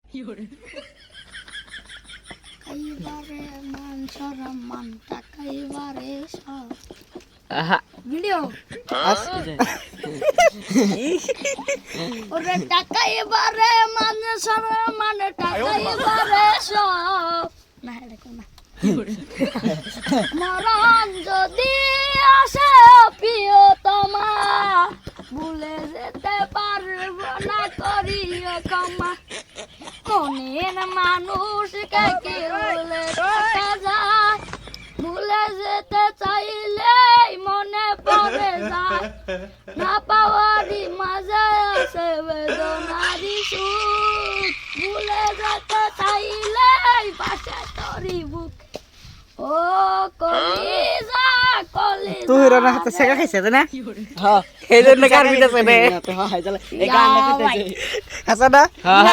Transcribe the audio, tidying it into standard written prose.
এইবারে মান সরম মান টাকা এবারে সব আহা ভিডিও আসছে ওরে টাকা এবারে মান সরম মান টাকা এবারে সব না এরকম না মরণ যদি আসে প্রিয়তমা ভুলে যেতে পারবো না করিও ক্ষমা মনের মানুষকে কি বলে টাকা যায় ভুলে যেতে চাইলে মনে পড়ে যায় না পাওয়ারই মাঝে আছে বেদনারি সুখ ভুলে যেতে চাইলে পাশে তোরই বুক ও কলিজা কলিজা তুই রানা হাতে শেখা খাইছে না হ্যাঁ এই জন্য কার বিটাছে রে হ্যাঁ চলে এই গানটা কইতেছে হাসা না হ্যাঁ